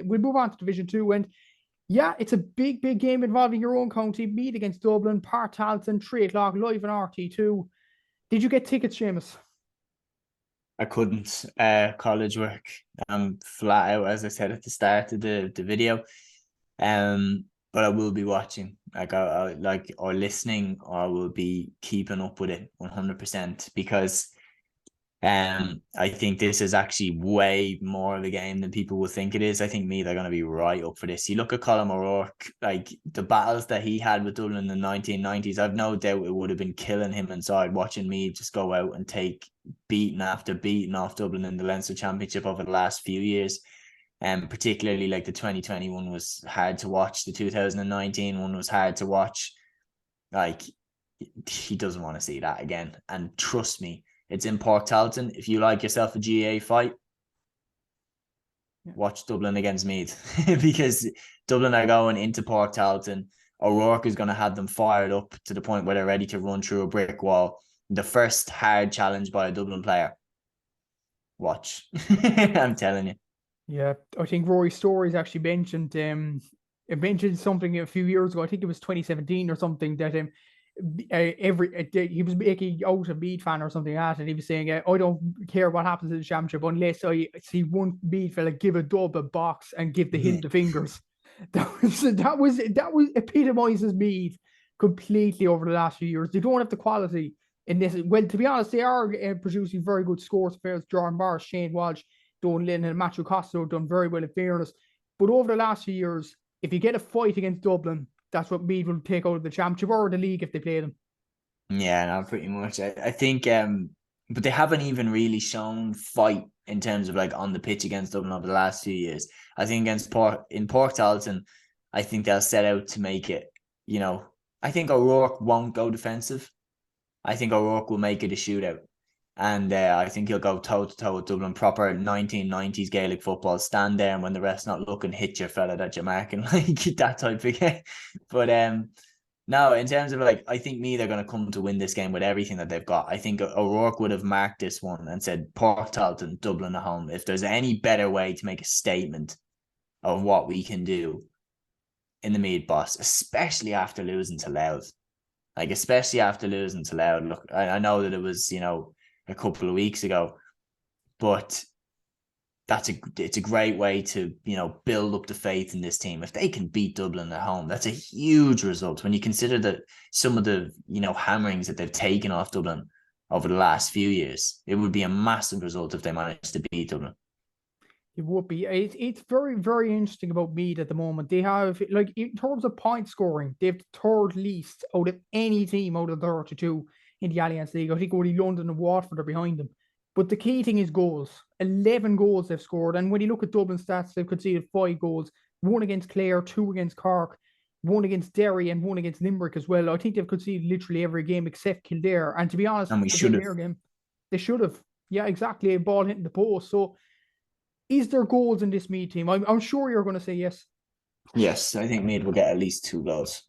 And we'll move on to Division 2. And yeah, it's a big, big game involving your own county. Meath against Dublin, Park Talton, 3 o'clock, live on RT2. Did you get tickets, Seamus? I couldn't. College work. I'm flat out, as I said at the start of the video. But I will be watching, or listening, or I will be keeping up with it 100%, because I think this is actually way more of a game than people will think it is. I think they're going to be right up for this. You look at Colin O'Rourke, like the battles that he had with Dublin in the 1990s, I've no doubt it would have been killing him inside, watching me just go out and take beating after beating off Dublin in the Leinster Championship over the last few years. And particularly like the 2021 was hard to watch. The 2019 one was hard to watch. Like, he doesn't want to see that again. And trust me, it's in Port Talton. If you like yourself a GAA fight, watch Dublin against Meath, because Dublin are going into Port Talton. O'Rourke is going to have them fired up to the point where they're ready to run through a brick wall. The first hard challenge by a Dublin player. Watch. I'm telling you. Yeah, I think Rory Stories actually mentioned it mentioned something a few years ago. I think it was 2017 or something, that he was making out a Meath fan or something like that, and he was saying, I don't care what happens in the championship unless I see one Meath fella give a dub a box and give the Hill the fingers. That was epitomizes Meath completely over the last few years. They don't have the quality in this. Well, to be honest, they are producing very good scores players. Jordan Barr, Shane Walsh, Don Lynn, and Matthew Costello have done very well in fairness. But over the last few years, if you get a fight against Dublin, that's what Meath will take out of the championship or the league if they play them. Yeah, no, pretty much. I think, but they haven't even really shown fight in terms of like on the pitch against Dublin over the last few years. I think against Port Talton, I think they'll set out to make it, I think O'Rourke won't go defensive. I think O'Rourke will make it a shootout. And I think he'll go toe-to-toe with Dublin, proper 1990s Gaelic football. Stand there, and when the rest's not looking, hit your fella that you're marking, like that type of game. But no, in terms of I think they're going to come to win this game with everything that they've got. I think O'Rourke would have marked this one and said, Port Talton, Dublin at home. If there's any better way to make a statement of what we can do in the Meath boss, especially after losing to Louth. Look, I know that it was, a couple of weeks ago, but it's a great way to, build up the faith in this team. If they can beat Dublin at home, that's a huge result when you consider that some of the, hammerings that they've taken off Dublin over the last few years. It would be a massive result if they managed to beat Dublin. It would be. It's very, very interesting about Meath at the moment. They have, in terms of point scoring, they have the third least out of any team out of the 32 in the Allianz League. I think only London and Watford are behind them. But the key thing is goals. 11 goals they've scored. And when you look at Dublin stats, they've conceded 5 goals. 1 against Clare, 2 against Cork, 1 against Derry, and 1 against Limerick as well. I think they've conceded literally every game except Kildare. And to be honest, and we should have. They should have. Yeah, exactly. A ball hitting the post. So is there goals in this Meath team? I'm sure you're going to say yes. Yes, I think Meath will get at least 2 goals.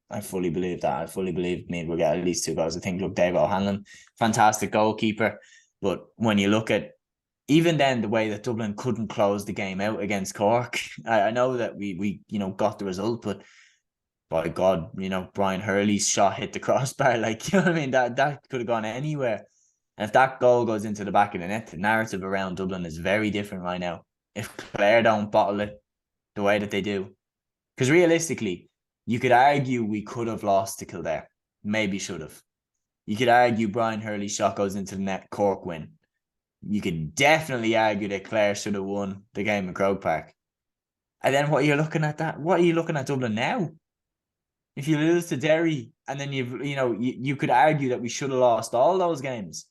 I fully believe that. I fully believe Meath will get at least 2 goals. I think, look, David O'Hanlon, fantastic goalkeeper. But when you look at even then the way that Dublin couldn't close the game out against Cork, I know that we got the result, but by God, Brian Hurley's shot hit the crossbar. Like, you know what I mean? That could have gone anywhere. And if that goal goes into the back of the net, the narrative around Dublin is very different right now. If Clare don't bottle it the way that they do. Because realistically, you could argue we could have lost to Kildare. Maybe should have. You could argue Brian Hurley's shot goes into the net, Cork win. You could definitely argue that Clare should have won the game at Croke Park. And then what are you looking at Dublin now? If you lose to Derry, and then you could argue that we should have lost all those games.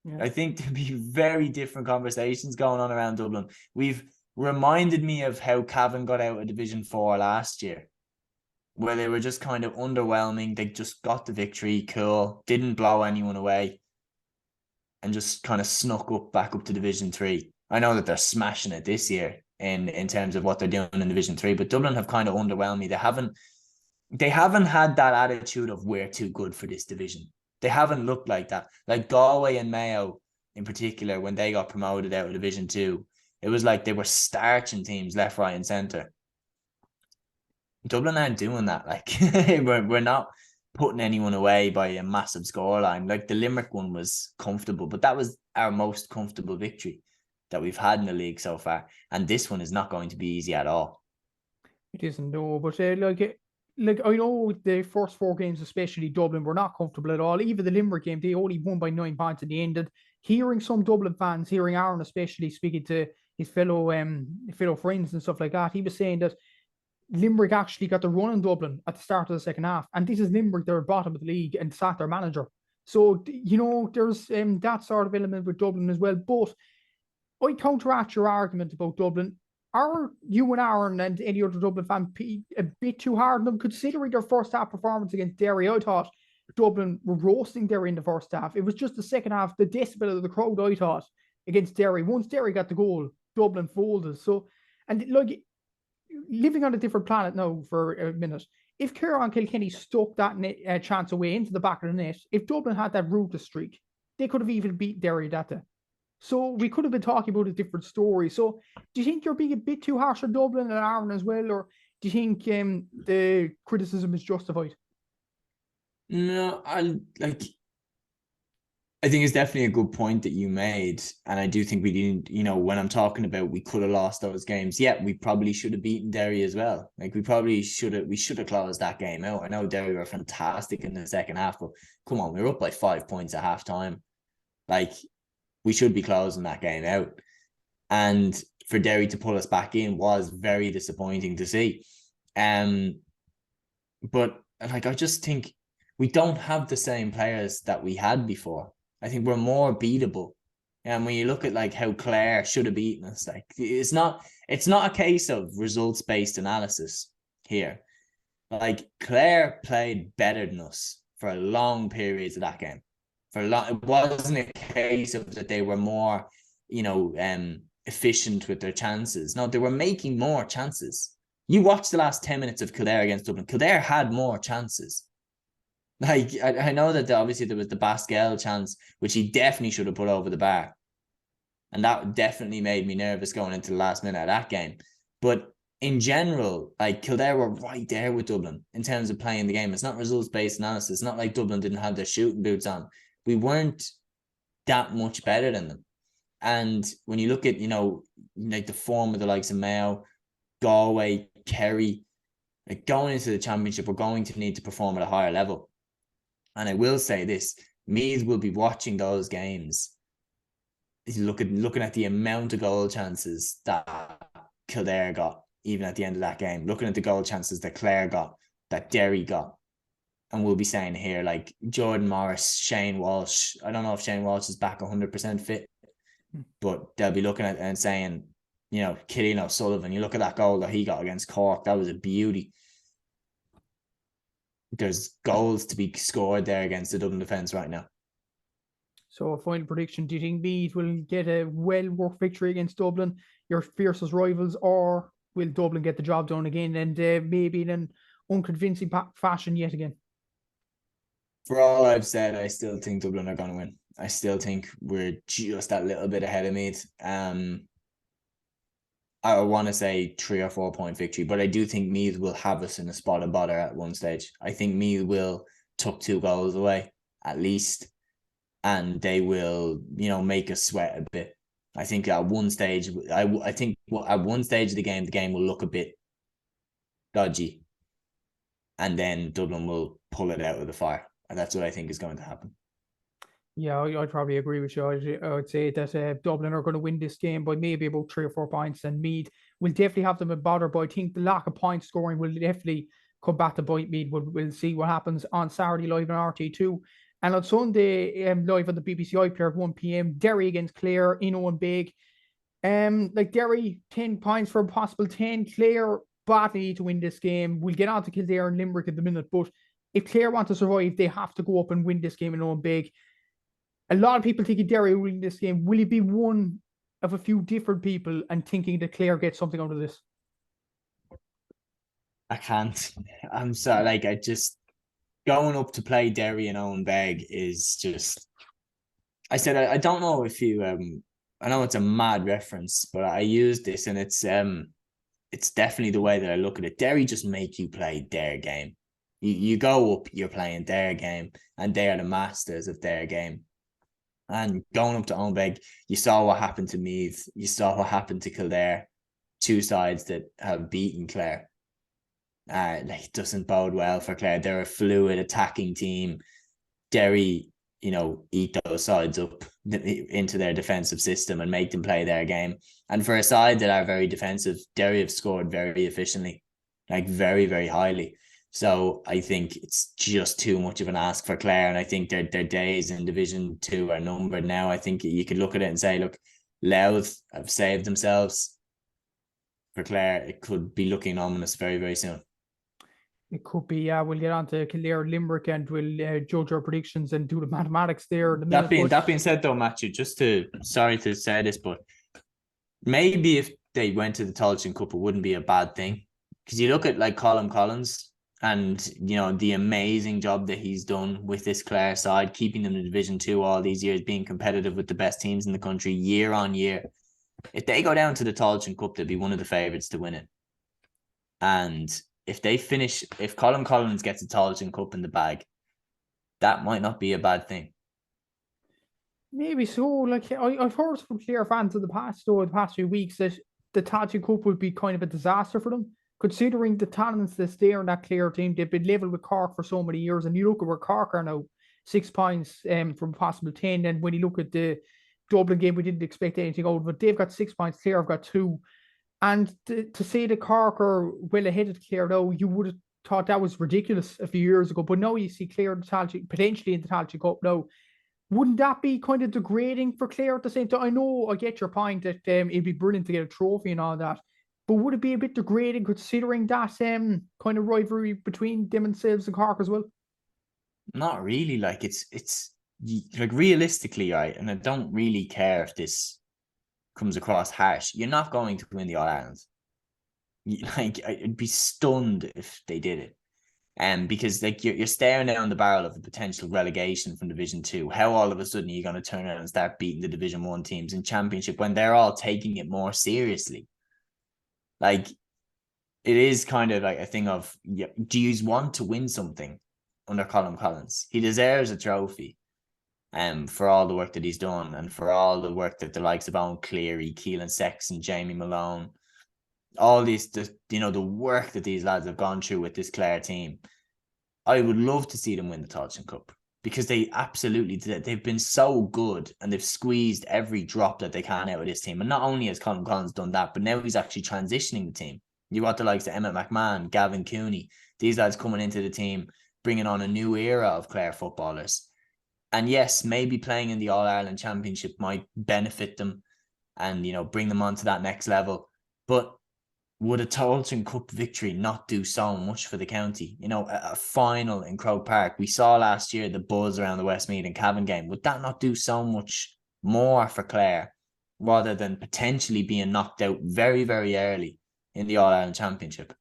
Yeah. I think there'd be very different conversations going on around Dublin. We've reminded me of how Cavan got out of Division 4 last year, where they were just kind of underwhelming. They just got the victory, cool, didn't blow anyone away, and just kind of snuck back up to Division 3. I know that they're smashing it this year in terms of what they're doing in Division 3, but Dublin have kind of underwhelmed me. They haven't had that attitude of we're too good for this division. They haven't looked like that. Like Galway and Mayo in particular, when they got promoted out of Division 2, It was like they were starching teams left, right, and centre. Dublin aren't doing that. Like we're not putting anyone away by a massive scoreline. Like the Limerick one was comfortable, but that was our most comfortable victory that we've had in the league so far. And this one is not going to be easy at all. It isn't, no, but like I know the first 4 games, especially Dublin, were not comfortable at all. Even the Limerick game, they only won by 9 points at the end. And hearing some Dublin fans, hearing Aaron especially speaking to his fellow friends and stuff like that, he was saying that Limerick actually got the run in Dublin at the start of the second half, and this is Limerick, they're bottom of the league, and sat their manager. So there's that sort of element with Dublin as well. But I counteract your argument about Dublin. Are you and Aaron and any other Dublin fan a bit too hard on them, considering their first half performance against Derry? I thought Dublin were roasting Derry in the first half. It was just the second half, the decibel of the crowd, I thought, against Derry. Once Derry got the goal, Dublin folded. So, and like, living on a different planet now for a minute, if Kieran Kilkenny stuck that chance away into the back of the net, if Dublin had that ruthless streak, they could have even beat Derry that day. So we could have been talking about a different story. So do you think you're being a bit too harsh on Dublin and Aaron as well, or do you think the criticism is justified? No, I think it's definitely a good point that you made. And I do think we didn't, when I'm talking about we could have lost those games, yeah, we probably should have beaten Derry as well. Like we should have closed that game out. I know Derry were fantastic in the second half, but come on, we were up by 5 points at half time. Like we should be closing that game out. And for Derry to pull us back in was very disappointing to see. But like I just think we don't have the same players that we had before. I think we're more beatable. And when you look at like how Clare should have beaten us, like it's not a case of results-based analysis here. Like Clare played better than us for long periods of that game. It wasn't a case of that they were more, efficient with their chances. No, they were making more chances. You watch the last 10 minutes of Kildare against Dublin. Kildare had more chances. Like, I know that obviously there was the Basquel chance, which he definitely should have put over the bar. And that definitely made me nervous going into the last minute of that game. But in general, like Kildare were right there with Dublin in terms of playing the game. It's not results-based analysis. It's not like Dublin didn't have their shooting boots on. We weren't that much better than them. And when you look at, like the form of the likes of Mayo, Galway, Kerry, like going into the championship, we're going to need to perform at a higher level. And I will say this, Meath will be watching those games, looking at the amount of goal chances that Kildare got, even at the end of that game, looking at the goal chances that Clare got, that Derry got. And we'll be saying here, like Jordan Morris, Shane Walsh. I don't know if Shane Walsh is back 100% fit, but they'll be looking at it and saying, Killian O'Sullivan, you look at that goal that he got against Cork, that was a beauty. There's goals to be scored there against the Dublin defence right now. So, a final prediction: do you think Meath will get a well-worked victory against Dublin, your fiercest rivals, or will Dublin get the job done again and maybe in an unconvincing fashion yet again? For all I've said, I still think Dublin are going to win. I still think we're just that little bit ahead of Meath. I want to say 3 or 4 point victory, but I do think Meath will have us in a spot of bother at one stage. I think Meath will tuck 2 goals away at least, and they will, make us sweat a bit. I think at one stage, I think at one stage of the game will look a bit dodgy, and then Dublin will pull it out of the fire, and that's what I think is going to happen. Yeah, I'd probably agree with you. I would say that Dublin are going to win this game by maybe about 3 or 4 points, and Meath will definitely have them in bother. But I think the lack of point scoring will definitely come back to bite Meath. We'll see what happens on Saturday live on RT2. And on Sunday, live on the BBC iPlayer at 1 p.m, Derry against Clare in Owen Big. Like Derry, 10 points for a possible 10. Clare badly need to win this game. We'll get on to Kildare and Limerick in the minute, but if Clare want to survive, they have to go up and win this game in Owen Big. A lot of people thinking Derry will win this game. Will it be one of a few different people and thinking that Clare gets something out of this? I can't. I'm sorry. Like, I just going up to play Derry and Owen Beg is just. I said I don't know if you I know it's a mad reference, but I use this, and it's definitely the way that I look at it. Derry just make you play their game. You go up, you're playing their game, and they are the masters of their game. And going up to Owenbeg, you saw what happened to Meath. You saw what happened to Kildare. Two sides that have beaten Clare. It doesn't bode well for Clare. They're a fluid attacking team. Derry, eat those sides up into their defensive system and make them play their game. And for a side that are very defensive, Derry have scored very efficiently, like very, very highly. So I think it's just too much of an ask for Clare. And I think their days in Division 2 are numbered now. I think you could look at it and say, look, Louth have saved themselves. For Clare, it could be looking ominous very, very soon. It could be, we'll get on to Kildare, Limerick, and we'll judge our predictions and do the mathematics there. That being said, though, Matthew, sorry to say this, but maybe if they went to the Tailteann Cup, it wouldn't be a bad thing. Because you look at like Colin Collins and, the amazing job that he's done with this Clare side, keeping them in Division 2 all these years, being competitive with the best teams in the country year on year. If they go down to the Tailteann Cup, they'll be one of the favourites to win it. And if Colin Collins gets a Tailteann Cup in the bag, that might not be a bad thing. Maybe so. Like I've heard from Clare fans in the past few weeks that the Tailteann Cup would be kind of a disaster for them, considering the talents that's there in that Clare team. They've been level with Cork for so many years, and you look at where Cork are now, 6 points from possible 10. And when you look at the Dublin game, we didn't expect anything out of it. They've got 6 points, Clare have got 2. And to say the Cork are well ahead of Clare, though, you would have thought that was ridiculous a few years ago. But now you see Clare potentially in the Tailteann Cup now. Wouldn't that be kind of degrading for Clare at the same time? I know I get your point that it'd be brilliant to get a trophy and all that. But would it be a bit degrading considering that kind of rivalry between themselves and Cork as well? Not really. Like it's like realistically, right? And I don't really care if this comes across harsh. You're not going to win the All-Ireland. I'd be stunned if they did it. Because like you're staring down the barrel of a potential relegation from Division 2. How all of a sudden are you going to turn around and start beating the Division 1 teams in Championship when they're all taking it more seriously? Like, it is kind of like a thing of, do you want to win something under Colin Collins? He deserves a trophy for all the work that he's done and for all the work that the likes of Owen Cleary, Keelan Sexton, Jamie Malone, all these, the work that these lads have gone through with this Clare team. I would love to see them win the Tailteann Cup because they absolutely did. They've been so good and they've squeezed every drop that they can out of this team. And not only has Colin Collins done that, but now he's actually transitioning the team. You got the likes of Emmett McMahon, Gavin Cooney, these lads coming into the team, bringing on a new era of Clare footballers. And yes, maybe playing in the All-Ireland Championship might benefit them and, bring them on to that next level. But would a Tailteann Cup victory not do so much for the county? A final in Croke Park. We saw last year the buzz around the Westmeath and Cavan game. Would that not do so much more for Clare rather than potentially being knocked out very, very early in the All-Ireland Championship?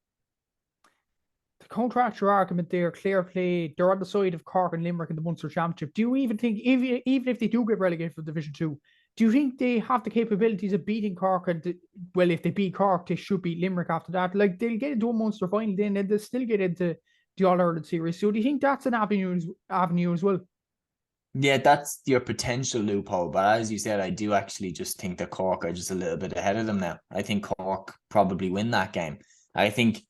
To counteract your argument there, Clare they're on the side of Cork and Limerick in the Munster Championship. Do you even think, even if they do get relegated from Division 2, do you think they have the capabilities of beating Cork? And if they beat Cork, they should beat Limerick after that. Like, they'll get into a Munster final then, and they'll still get into the All-Ireland series. So do you think that's an avenue as well? Yeah, that's your potential loophole. But as you said, I do actually just think that Cork are just a little bit ahead of them now. I think Cork probably win that game. I think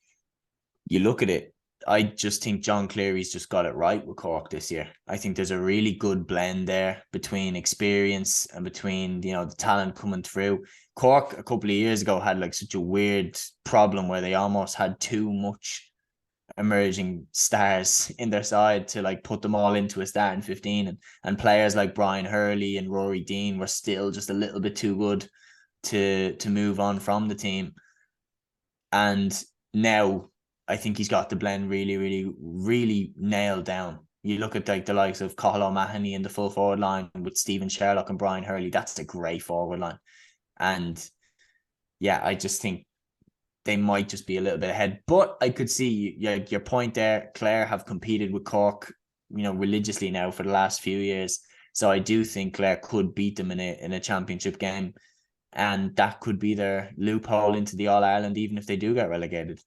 you look at it, I just think John Cleary's just got it right with Cork this year. I think there's a really good blend there between experience and between, the talent coming through. Cork a couple of years ago had like such a weird problem where they almost had too much emerging stars in their side to like put them all into a starting 15, and players like Brian Hurley and Rory Dean were still just a little bit too good to move on from the team. And now I think he's got the blend really, really, really nailed down. You look at like the likes of Cathal O'Mahony in the full forward line with Stephen Sherlock and Brian Hurley. That's a great forward line. And yeah, I just think they might just be a little bit ahead. But I could see your point there. Clare have competed with Cork, religiously now for the last few years. So I do think Clare could beat them in a championship game, and that could be their loophole into the All-Ireland, even if they do get relegated.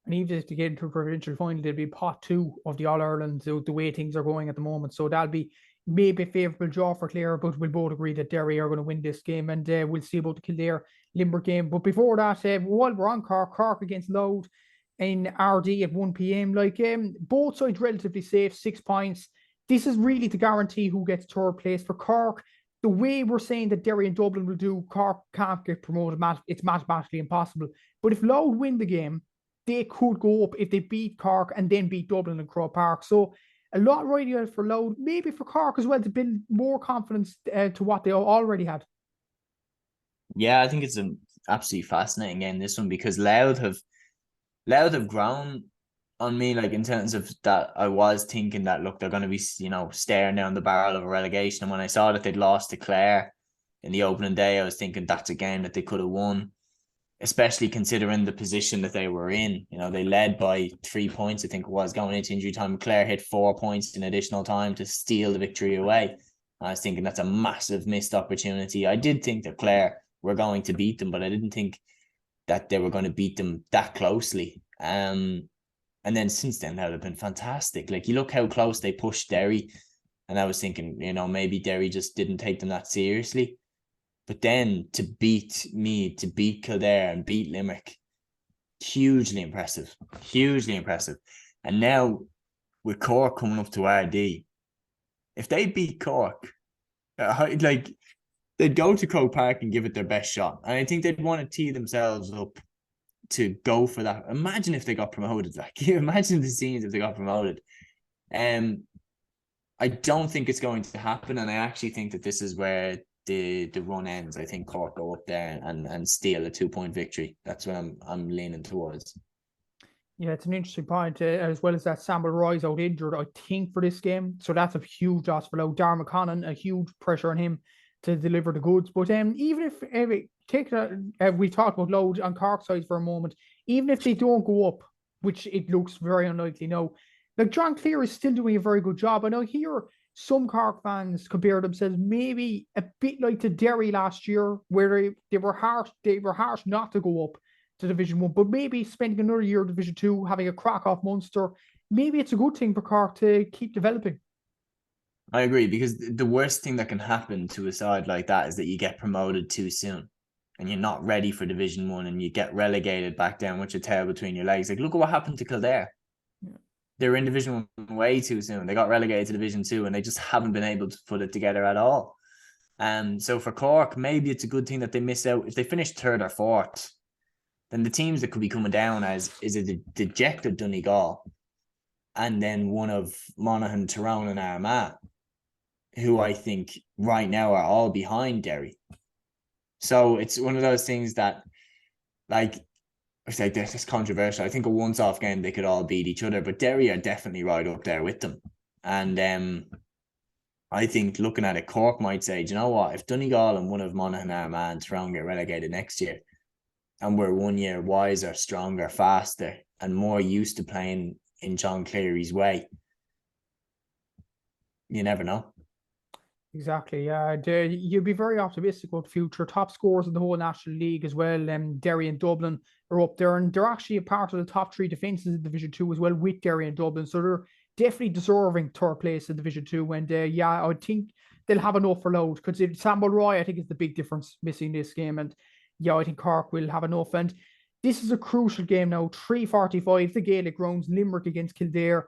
And even if they get into a provincial final, they'll be pot 2 of the All-Ireland, the way things are going at the moment. So that'll be maybe a favourable draw for Clare, but we'll both agree that Derry are going to win this game, and we'll see about the Kildare Limerick game. But before that, while we're on Cork against Louth in RD at 1 p.m. Both sides relatively safe, 6 points. This is really to guarantee who gets third place. For Cork, the way we're saying that Derry and Dublin will do, Cork can't get promoted. It's mathematically impossible. But if Louth win the game, they could go up if they beat Cork and then beat Dublin and Croke Park. So a lot riding out for Louth, maybe for Cork as well, to build more confidence to what they already had. Yeah, I think it's an absolutely fascinating game, this one, because Louth have grown on me, like, in terms of that. I was thinking that, look, they're going to be, staring down the barrel of a relegation. And when I saw that they'd lost to Clare in the opening day, I was thinking that's a game that they could have won, especially considering the position that they were in. They led by 3 points, I think it was, going into injury time. Clare hit 4 points in additional time to steal the victory away. I was thinking that's a massive missed opportunity. I did think that Clare were going to beat them, but I didn't think that they were going to beat them that closely. And then since then, that would have been fantastic. Like, you look how close they pushed Derry, and I was thinking, maybe Derry just didn't take them that seriously. But then to beat Kildare and beat Limerick, hugely impressive. And now with Cork coming up to RD, if they beat Cork, they'd go to Croke Park and give it their best shot. And I think they'd want to tee themselves up to go for that. Imagine if they got promoted. Imagine the scenes if they got promoted. I don't think it's going to happen, and I actually think that this is where the run ends. I think Cork go up there and steal a 2-point victory. That's what I'm leaning towards. Yeah, it's an interesting point, as well as that Sam Maguire out injured, I think, for this game. So that's a huge loss for Louth. Darragh McConnon, a huge pressure on him to deliver the goods. But even if we talk about Louth on Cork side for a moment, even if they don't go up, which it looks very unlikely now, like, John Clear is still doing a very good job. I know here some Cork fans compare themselves maybe a bit like to Derry last year, where they were harsh not to go up to Division 1, but maybe spending another year in Division 2, having a crack off Munster, maybe it's a good thing for Cork to keep developing. I agree, because the worst thing that can happen to a side like that is that you get promoted too soon and you're not ready for Division 1 and you get relegated back down with your tail between your legs. Like, look at what happened to Kildare. Yeah. They were in Division 1 way too soon. They got relegated to Division 2 and they just haven't been able to put it together at all. So for Cork, maybe it's a good thing that they miss out. If they finish third or fourth, then the teams that could be coming down is a dejected Donegal, and then one of Monaghan, Tyrone and Armagh, who I think right now are all behind Derry. So it's one of those things that, like, I say this is controversial. I think a once-off game they could all beat each other, but Derry are definitely right up there with them. And I think looking at it, Cork might say, do you know what? If Donegal and one of Monaghan, Armagh and Tyrone get relegated next year, and we're 1 year wiser, stronger, faster, and more used to playing in John Cleary's way, you never know. Exactly. You'd be very optimistic about the future. Top scorers in the whole National League as well. Derry and Dublin are up there, and they're actually a part of the top 3 defences in Division 2 as well, with Derry and Dublin. So they're definitely deserving third place in Division 2. And I think they'll have enough for Louth, because Sam Maguire, I think, is the big difference missing this game. And I think Cork will have enough. And this is a crucial game now. 3:45, the Gaelic grounds, Limerick against Kildare.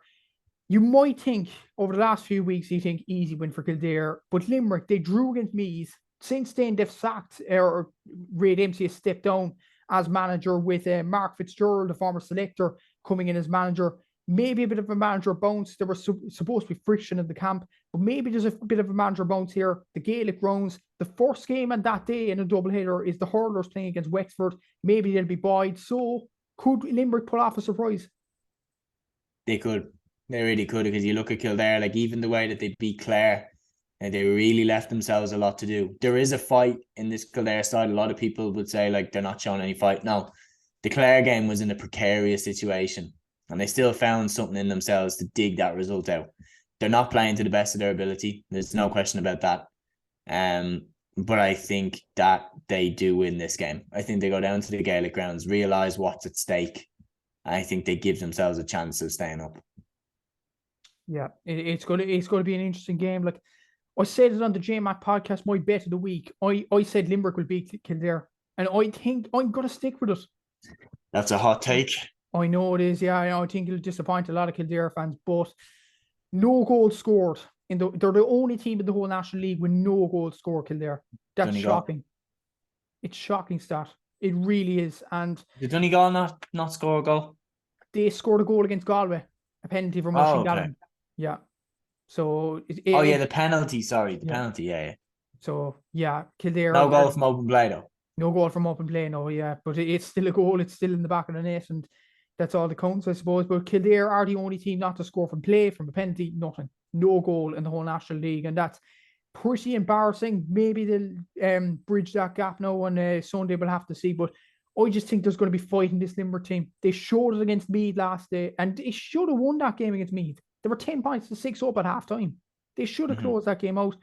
You might think over the last few weeks, you think easy win for Kildare, but Limerick, they drew against Meath. Since then, they've sacked, or Ray Dempsey has stepped down as manager, with Mark Fitzgerald, the former selector, coming in as manager. Maybe a bit of a manager bounce. There was supposed to be friction in the camp, but maybe there's a bit of a manager bounce here. The Gaelic grounds, the first game on that day in a doubleheader is the Hurlers playing against Wexford. Maybe they'll be buoyed. So could Limerick pull off a surprise? They could. They really could, because you look at Kildare, like, even the way that they beat Clare, and they really left themselves a lot to do. There is a fight in this Kildare side. A lot of people would say, like, they're not showing any fight. No, the Clare game was in a precarious situation, and they still found something in themselves to dig that result out. they're not playing to the best of their ability. There's no question about that. But I think that they do win this game. I think they go down to the Gaelic grounds, realise what's at stake. I think they give themselves a chance of staying up. Yeah, it's going to be an interesting game. Like I said it on the GAA podcast, my bet of the week. I said Limerick will beat Kildare, and I think I'm going to stick with it. That's a hot take. I know it is. Yeah, I think it'll disappoint a lot of Kildare fans, but no goals scored. They're the only team in the whole National League with no goals scored. Kildare. That's Donegal. shocking. It's shocking stat. It really is. And did Donegal not score a goal? They scored a goal against Galway, a penalty from Oisin okay. Yeah. So the penalty. Sorry, the penalty. Yeah. So yeah, Kildare. No goal from open play though. No goal from open play, no. Yeah, but it's still a goal. It's still in the back of the net, and that's all that counts, I suppose. But Kildare are the only team not to score from play, from a penalty, nothing, no goal in the whole National League, and that's pretty embarrassing. Maybe they'll bridge that gap now on Sunday. We'll have to see, but I just think there's going to be fight in this Limerick team. They showed it against Meath last day, and they should have won that game against Meath. They were 10 points to 6 up at half time. They should have closed that game out.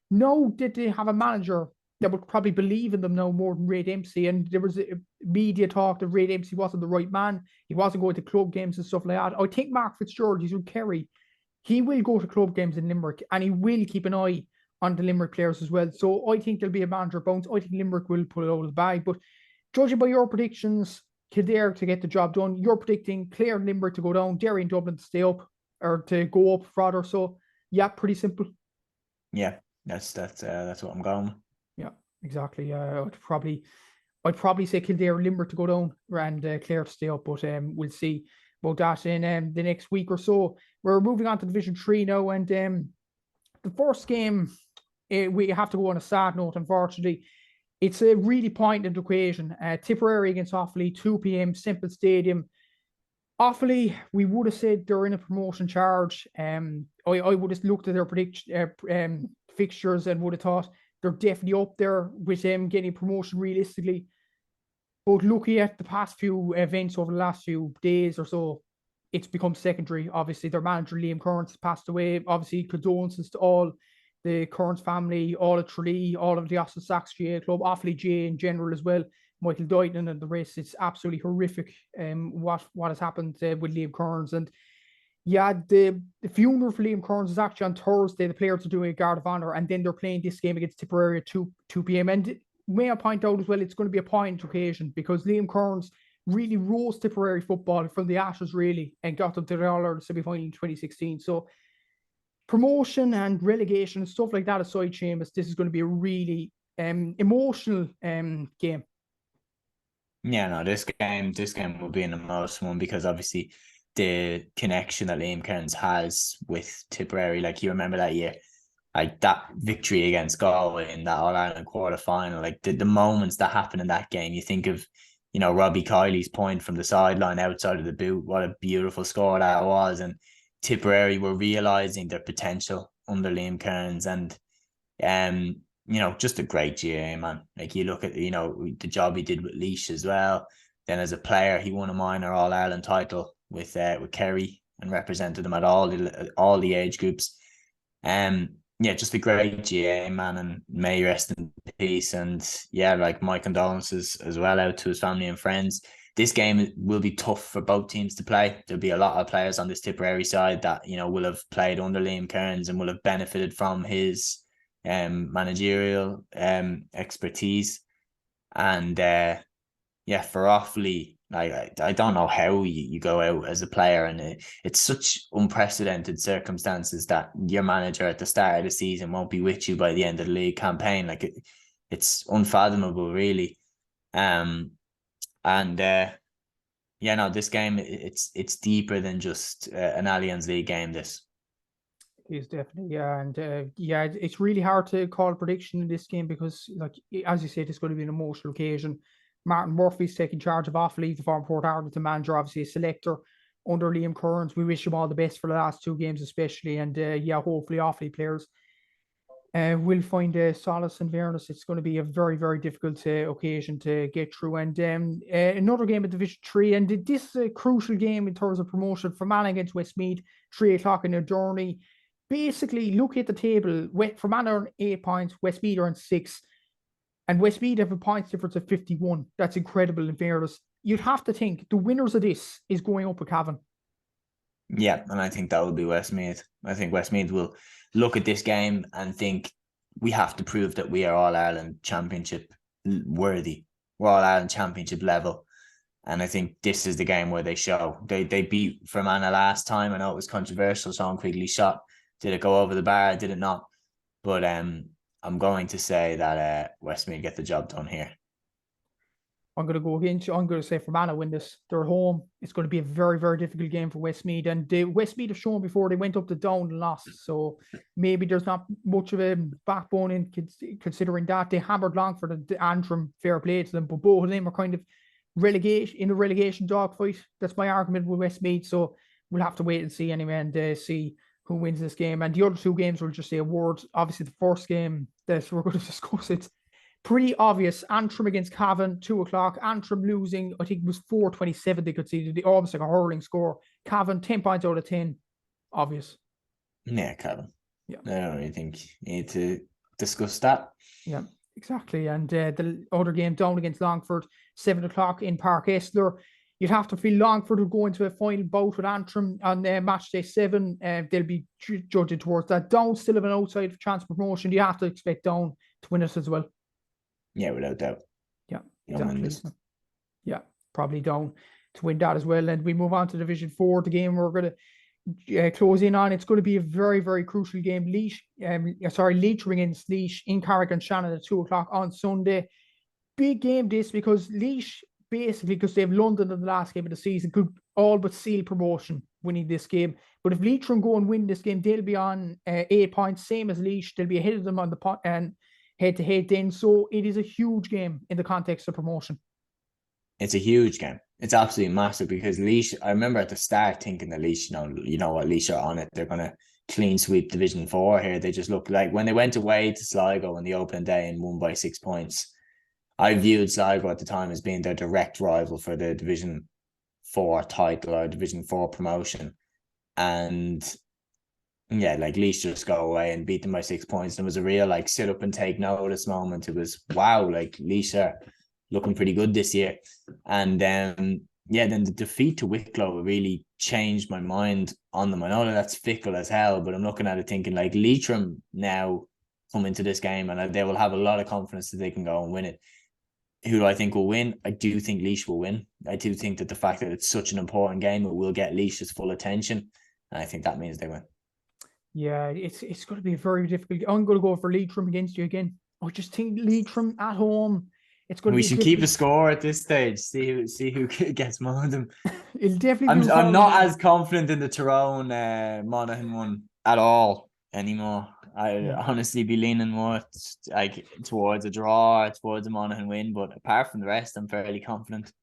No, did they have a manager that would probably believe in them now more than Ray Dempsey? And there was a media talk that Ray Dempsey wasn't the right man. He wasn't going to club games and stuff like that. I think Mark Fitzgerald, he's with Kerry. He will go to club games in Limerick, and he will keep an eye on the Limerick players as well. So I think there'll be a manager bounce. I think Limerick will pull it out of the bag. But judging by your predictions, Kildare to get the job done. You're predicting Clare and Limerick to go down, Derry and Dublin to stay up, or to go up rather. So yeah, pretty simple. Yeah, that's what I'm going with. Yeah, exactly. I'd probably say Kildare and Limerick to go down and Clare to stay up, but we'll see about that in the next week or so. We're moving on to Division 3 now, and the first game, we have to go on a sad note, unfortunately. It's a really pointed occasion. Tipperary against Offaly, 2 p.m, Semple Stadium. Offaly, we would have said they're in a promotion charge. I would have looked at their fixtures and would have thought they're definitely up there with them getting promotion realistically. But looking at the past few events over the last few days or so, it's become secondary. Obviously, their manager, Liam Kearns, has passed away. Obviously, condolences to all the Kearns family, all of Tralee, all of the Austin Sachs GAA club, Offaly GAA in general as well. Michael Dighton and the rest. It's absolutely horrific what has happened with Liam Kearns. And yeah, the funeral for Liam Kearns is actually on Thursday. The players are doing a guard of honour, and then they're playing this game against Tipperary at 2 p.m. And may I point out as well, it's going to be a point occasion because Liam Kearns really rose Tipperary football from the ashes, really, and got them to the All-Ireland semi-final in 2016. So promotion and relegation and stuff like that aside, Seamus, this is going to be a really emotional game. Yeah, no, this game will be an emotional one because obviously the connection that Liam Kearns has with Tipperary, like you remember that year, like that victory against Galway in that All-Ireland quarter-final, like the moments that happened in that game, you think of, Robbie Kiley's point from the sideline outside of the boot, what a beautiful score that was, and Tipperary were realising their potential under Liam Kearns, and just a great GAA, man. Like you look at, the job he did with Laois as well. Then as a player, he won a minor All-Ireland title with Kerry and represented them at all the age groups. Just a great GAA, man, and may he rest in peace. And yeah, like my condolences as well out to his family and friends. This game will be tough for both teams to play. There'll be a lot of players on this Tipperary side that, will have played under Liam Kearns and will have benefited from his managerial expertise. And for Offaly, I don't know how you go out as a player, and it's such unprecedented circumstances that your manager at the start of the season won't be with you by the end of the league campaign. Like it's unfathomable, really. This game, it's deeper than just an Allianz League game. This is definitely, and it's really hard to call a prediction in this game because, like as you said, it's going to be an emotional occasion. Martin Murphy's taking charge of Offaly, the former Port Arlington manager, obviously a selector under Liam Kearns. We wish him all the best for the last 2 games, especially, and hopefully Offaly players will find solace and fairness. It's going to be a very, very difficult occasion to get through. And another game at Division 3, and this is a crucial game in terms of promotion for Malin against Westmeath, 3 o'clock in Adorney. basically look at the table. Fermanagh are on 8 points, Westmeath are on 6, and Westmeath have a points difference of 51. That's incredible in fairness. You'd have to think the winners of this is going up with Cavan. Yeah, and I think that will be Westmeath. I think Westmeath will look at this game and think we have to prove that we are All Ireland Championship worthy. We're All Ireland Championship level. And I think this is the game where they show. They beat Fermanagh last time. I know it was controversial. Sean Quigley shot. Did it go over the bar? Did it not? But I'm going to say that Westmeath get the job done here. I'm going to say Fermanagh win this. They're at home. It's going to be a very, very difficult game for Westmeath. And Westmeath have shown before they went up to Down and lost. So maybe there's not much of a backbone in considering that. They hammered Longford and Antrim, fair play to them. But both of them are kind of in a relegation dogfight. That's my argument with Westmeath. So we'll have to wait and see anyway and see who wins this game. And the other two games, we'll just say awards. Obviously, the first game that we're going to discuss, it's pretty obvious. Antrim against Cavan, 2:00. Antrim losing, I think it was 4-27 they conceded. Almost like a hurling score. Cavan, 10 points out of 10. Obvious. Yeah, Cavan. Yeah. I don't really think you need to discuss that. Yeah, exactly. And the other game, Down against Longford, 7:00 in Park Esler. You'd have to feel Longford would go into a final bout with Antrim on match day 7. They'll be judging towards that. Down still have an outside chance of promotion. You have to expect Down to win it as well. Yeah, without doubt. Yeah, exactly. Yeah, probably Down to win that as well. And we move on to Division 4, the game we're going to close in on. It's going to be a very, very crucial game. Leitrim against Laois in Carrick and Shannon at 2:00 on Sunday. Big game this because Laois, basically, because they have London in the last game of the season, could all but seal promotion winning this game. But if Leitrim go and win this game, they'll be on 8 points, same as Laois. They'll be ahead of them on the pot and head-to-head then. So it is a huge game in the context of promotion. It's a huge game. It's absolutely massive because Laois, I remember at the start thinking that Laois, you know what, Laois are on it. They're going to clean sweep Division 4 here. They just look like when they went away to Sligo on the opening day and won by 6 points. I viewed Sligo at the time as being their direct rival for the Division 4 title or Division 4 promotion. And yeah, like Laois just go away and beat them by 6 points. And it was a real like sit up and take notice moment. It was wow, like Laois are looking pretty good this year. And then the defeat to Wicklow really changed my mind on them. I know that's fickle as hell, but I'm looking at it thinking like Leitrim now come into this game and they will have a lot of confidence that they can go and win it. Who do I think will win? I do think Laois will win. I do think that the fact that it's such an important game, it will get Laois's full attention. And I think that means they win. Yeah, it's going to be a very difficult. I'm going to go for Leitrim against you again. I just think Leitrim at home. It's going. We should keep a score at this stage. See who gets more of them. It'll definitely. I'm not as confident in the Tyrone Monaghan one at all anymore. I honestly be leaning more like towards a draw, towards a Monaghan win. But apart from the rest, I'm fairly confident.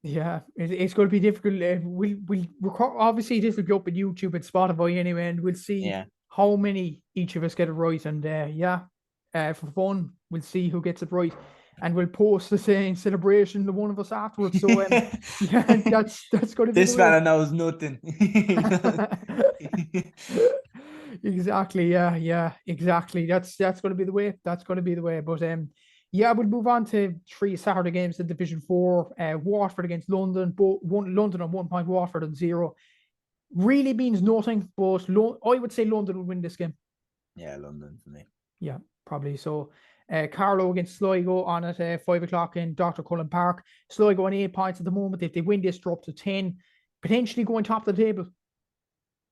Yeah, it's going to be difficult. We'll record, obviously this will be up on YouTube and Spotify anyway, and we'll see how many each of us get it right. And for fun, we'll see who gets it right, and we'll post the same celebration to one of us afterwards. So that's going to be this fella knows nothing. Exactly. Yeah. Exactly. That's going to be the way. That's going to be the way. But we'll move on to 3 Saturday games in Division 4. Waterford against London. London on 1 point, Waterford on 0. Really means nothing, but I would say London will win this game. Yeah, London for me. Yeah, probably. So Carlow against Sligo on at 5:00 in Dr. Cullen Park. Sligo on 8 points at the moment. If they win this, they're up to 10. Potentially going top of the table.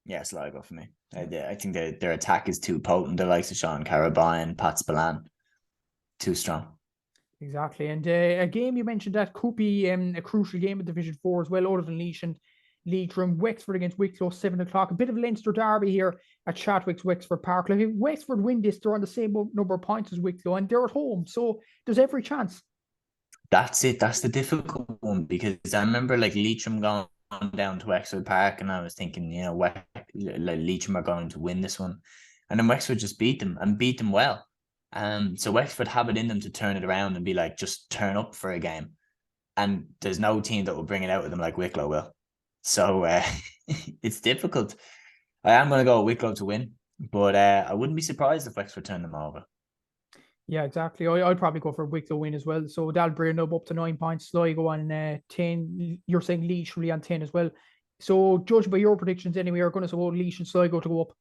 Yeah, Sligo for me. I think their attack is too potent. The likes of Sean Carabine, Pat Spillane. Too strong. Exactly. And a game you mentioned that could be a crucial game in Division 4 as well, other than Laois and Leitrim. Wexford against Wicklow, 7:00. A bit of a Leinster derby here at Chadwick's Wexford Park. Like if Wexford win this, they're on the same number of points as Wicklow, and they're at home. So there's every chance. That's it. That's the difficult one, because I remember like Leitrim going down to Wexford Park and I was thinking, Leitrim are going to win this one. And then Wexford just beat them and beat them well. So Wexford have it in them to turn it around and be like, just turn up for a game. And there's no team that will bring it out with them like Wicklow will. So it's difficult. I am going to go with Wicklow to win. But I wouldn't be surprised if Wexford turn them over. Yeah, exactly. I'd probably go for a Wicklow win as well. So that'll bring them up to 9 points. Sligo on 10. You're saying Laois really on 10 as well. So judged by your predictions anyway, you're going to support Laois and Sligo to go up.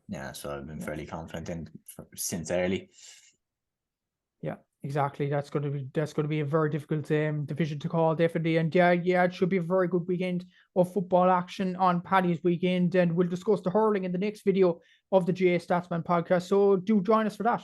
Yeah. So I've been fairly confident in since early. Yeah, exactly. That's going to be a very difficult division to call, definitely. And yeah, it should be a very good weekend of football action on Paddy's weekend. And we'll discuss the hurling in the next video of the GAA Statsman podcast. So do join us for that.